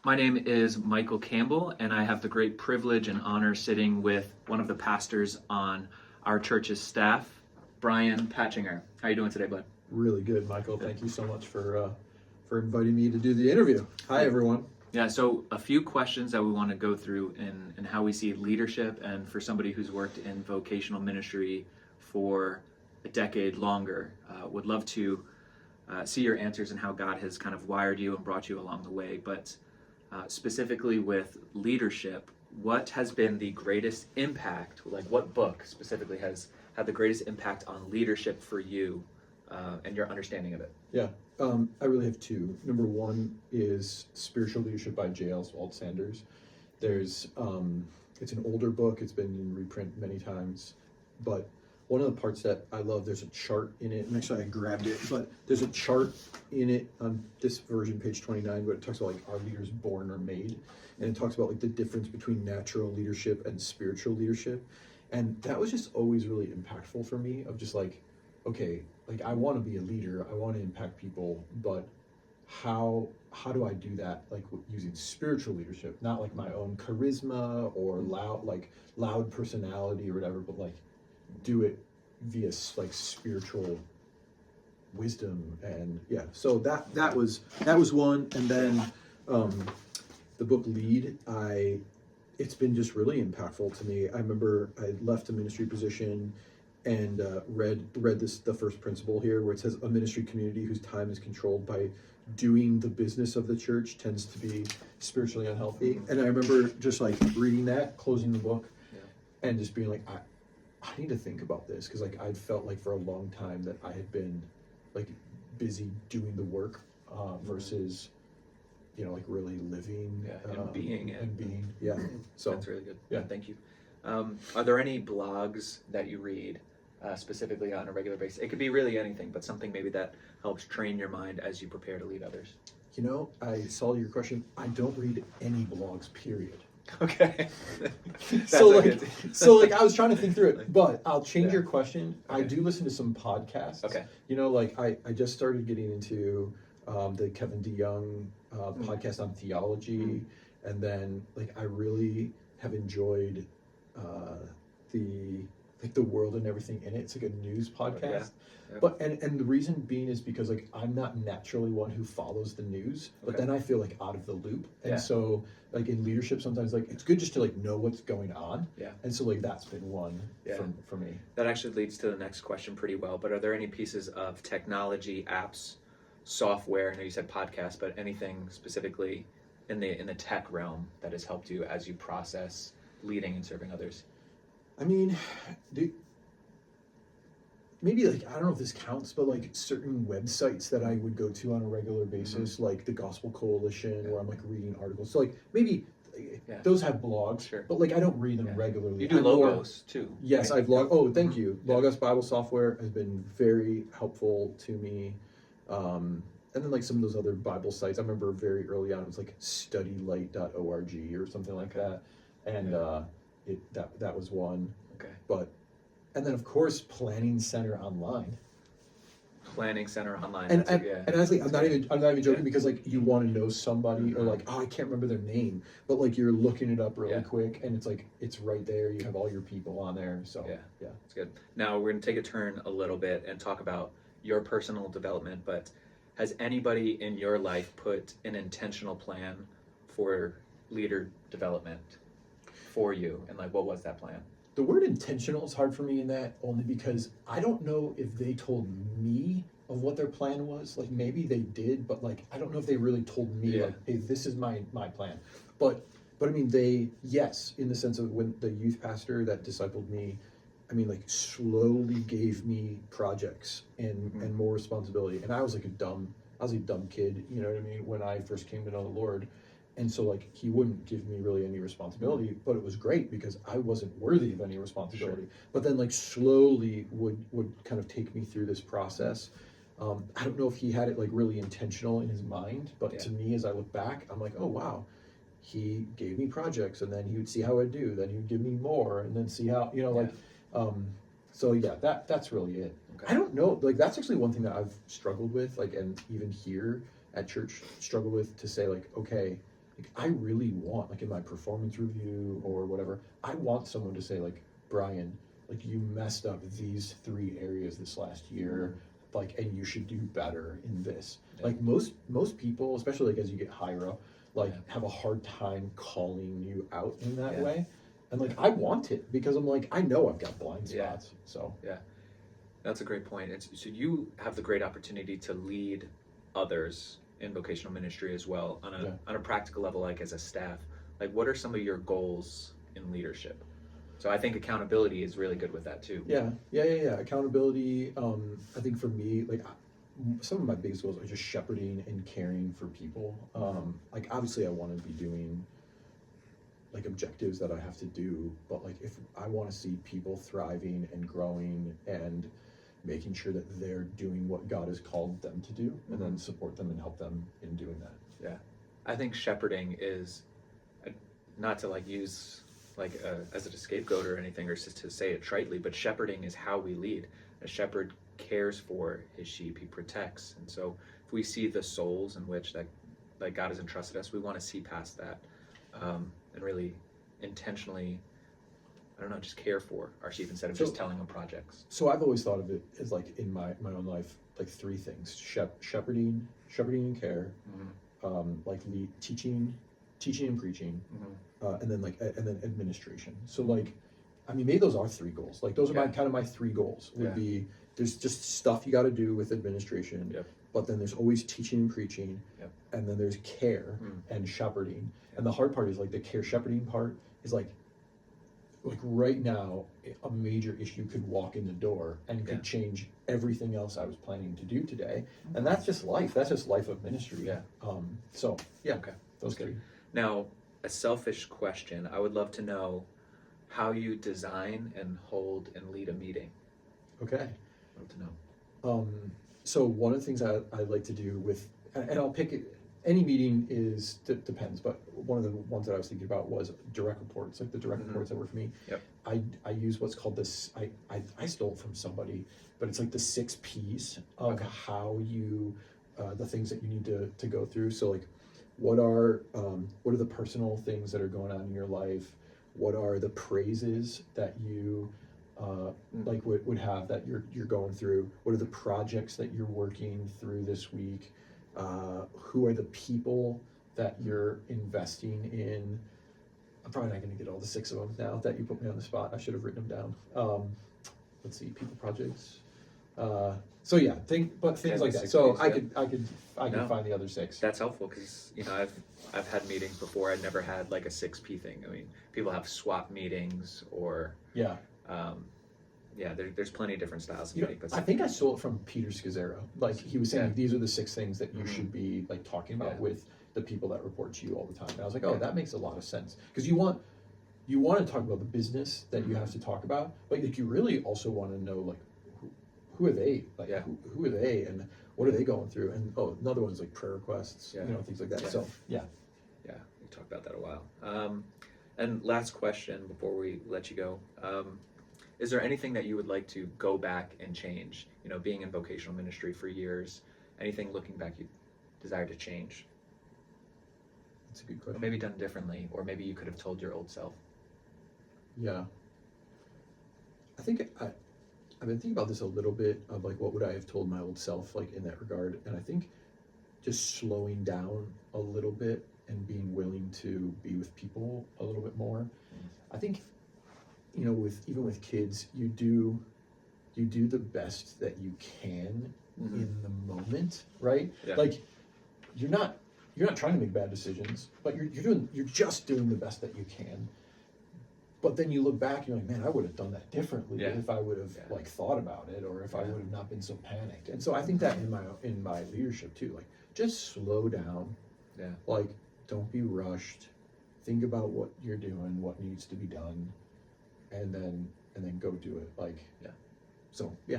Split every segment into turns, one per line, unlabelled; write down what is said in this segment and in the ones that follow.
My name is Michael Campbell, and I have the great privilege and honor sitting with one of the pastors on our church's staff, Brian Patchinger. How are you doing today, bud?
Really good, Michael. Thank you so much for inviting me to do the interview. Hi, everyone.
Yeah, so a few questions that we want to go through in how we see leadership, and for somebody who's worked in vocational ministry for a decade longer, would love to see your answers and how God has kind of wired you and brought you along the way. But specifically with leadership, what has been the greatest impact, like what book specifically has had the greatest impact on leadership for you and your understanding of it?
Yeah, I really have two. Number one is Spiritual Leadership by J. Oswald Sanders. There's, it's an older book. It's been in reprint many times, but one of the parts that I love, there's a chart in it, and actually I grabbed it, but there's a chart in it on this version, page 29, but it talks about like, are leaders born or made? And it talks about like the difference between natural leadership and spiritual leadership. And that was just always really impactful for me, of just like, okay, like I want to be a leader, I want to impact people, but how do I do that, like using spiritual leadership, not like my own charisma or loud personality or whatever, but like do it via like spiritual wisdom. And yeah, so that was one. And then the book Lead, it's been just really impactful to me. I remember I left a ministry position and read the first principle here, where it says a ministry community whose time is controlled by doing the business of the church tends to be spiritually unhealthy. And I remember just like reading that, closing the book, and just being like, I need to think about this, because like I'd felt like for a long time that I had been like busy doing the work versus like really living
and being.
Yeah, so
that's really good.
Yeah,
thank you. Are there any blogs that you read specifically on a regular basis? It could be really anything, but something maybe that helps train your mind as you prepare to lead others.
I saw your question. I don't read any blogs, period.
Okay.
so I was trying to think through it, but I'll change your question. Okay. I do listen to some podcasts.
Okay.
I just started getting into the Kevin DeYoung podcast on theology, and then I really have enjoyed the world and everything in it. It's like a news podcast. But and the reason being is because I'm not naturally one who follows the news, but then I feel like out of the loop. And so in leadership sometimes it's good just to know what's going on.
Yeah.
And so that's been one for me.
That actually leads to the next question pretty well. But are there any pieces of technology, apps, software, I know you said podcast, but anything specifically in the tech realm that has helped you as you process leading and serving others?
I mean, maybe I don't know if this counts, but certain websites that I would go to on a regular basis, like the Gospel Coalition, where I'm reading articles. So maybe those have blogs, but I don't read them regularly.
You do Logos too.
Yes,
right?
I've Oh, thank you. Logos Bible software has been very helpful to me. And then some of those other Bible sites, I remember very early on it was studylight.org or something like that, and that was one.
Okay.
And then of course Planning Center Online.
Planning Center Online.
And honestly, I'm not even joking, because you want to know somebody, or I can't remember their name, but you're looking it up really quick, and it's right there. You have all your people on there. So yeah,
it's good. Now we're gonna take a turn a little bit and talk about your personal development, but has anybody in your life put an intentional plan for leader development for you, and what was that plan?
The word intentional is hard for me in that, only because I don't know if they told me of what their plan was. Maybe they did, but I don't know if they really told me hey, this is my plan. But I mean, yes, in the sense of when the youth pastor that discipled me, I mean, slowly gave me projects and more responsibility. And I was a dumb kid, you know what I mean, when I first came to know the Lord. And so he wouldn't give me really any responsibility, but it was great because I wasn't worthy of any responsibility. Sure. But then slowly would kind of take me through this process. I don't know if he had it really intentional in his mind, but to me, as I look back, I'm oh wow, he gave me projects, and then he would see how I'd do, then he would give me more, and then see how, so yeah, that's really it. Okay. I don't know, that's actually one thing that I've struggled with, and even here at church struggle with, to say okay, like I really want, like in my performance review or whatever, I want someone to say like, Brian, like you messed up these 3 areas this last year, like, and you should do better in this.
Yeah.
Like most people, especially like as you get higher up, like
Yeah.
have a hard time calling you out in that
Yeah.
way. And like I want it because I'm like, I know I've got blind
Yeah.
spots. So
That's a great point. So you have the great opportunity to lead others in vocational ministry as well on a practical level, like as a staff. Like, what are some of your goals in leadership? So I think accountability is really good with that too.
Yeah. Accountability. I think for me, like some of my biggest goals are just shepherding and caring for people. Like obviously, I want to be doing like objectives that I have to do, but like if I want to see people thriving and growing and making sure that they're doing what God has called them to do, and then support them and help them in doing that.
Yeah, I think shepherding is not to like use like as a scapegoat or anything, or just to say it tritely, but shepherding is how we lead. A shepherd cares for his sheep, he protects, and so if we see the souls in which that like God has entrusted us, we want to see past that, and really intentionally, I don't know, just care for our sheep instead of just telling them projects.
So I've always thought of it as like in my own life, like 3 things: shepherding and care, like teaching and preaching, and then administration. So like, I mean, maybe those are 3 goals. Like those are my 3 goals. Would be there's just stuff you got to do with administration, but then there's always teaching and preaching, and then there's care and shepherding. And the hard part is like the care shepherding part is like right now a major issue could walk in the door and could change everything else I was planning to do today, and that's just life of ministry.
Okay,
those 3.
Now, a selfish question, I would love to know how you design and hold and lead a meeting.
Okay.
I'd love to know.
So one of the things I like to do with, and I'll pick it, any meeting depends, but one of the ones that I was thinking about was direct reports, like the direct reports that work for me. I use what's called this, I stole it from somebody, but it's like the 6 P's of how you, the things that you need to go through. So like, what are the personal things that are going on in your life? What are the praises that you like would have that you're going through? What are the projects that you're working through this week? Who are the people that you're investing in? I'm probably not going to get all the 6 of them now that you put me on the spot. I should have written them down. Let's see, people, projects. So yeah, things like that. So I could find the other 6.
That's helpful because I've had meetings before. I'd never had like a 6P thing. I mean, people have swap meetings or there's plenty of different styles of meeting. But
I think I stole it from Peter Scazzaro. Like he was saying, these are the 6 things that you should be like talking about with the people that report to you all the time. And I was like, that makes a lot of sense, because you want to talk about the business that you have to talk about, but like you really also want to know like who are they, like who are they and what are they going through, and another one is like prayer requests, things like that. So we
talked about that a while. And last question before we let you go, is there anything that you would like to go back and change? Being in vocational ministry for years, anything looking back you desire to change?
That's a good question.
Or maybe done differently, or maybe you could have told your old self.
Yeah, I think I've been thinking about this a little bit of like, what would I have told my old self like in that regard? And I think just slowing down a little bit and being willing to be with people a little bit more. I think, with kids, you do the best that you can in the moment, right?
Yeah.
Like you're not trying to make bad decisions, but you're just doing the best that you can. But then you look back and you're like, man, I would have done that differently if I would have like thought about it, or if I would have not been so panicked. And so I think that in my leadership too, like just slow down.
Yeah. Like
don't be rushed. Think about what you're doing, what needs to be done, and then go do it. So yeah.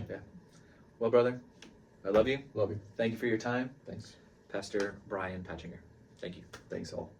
Well, brother, I love you.
Love you.
Thank you for your time.
Thanks.
Pastor Brian Patchinger. Thank you.
Thanks all.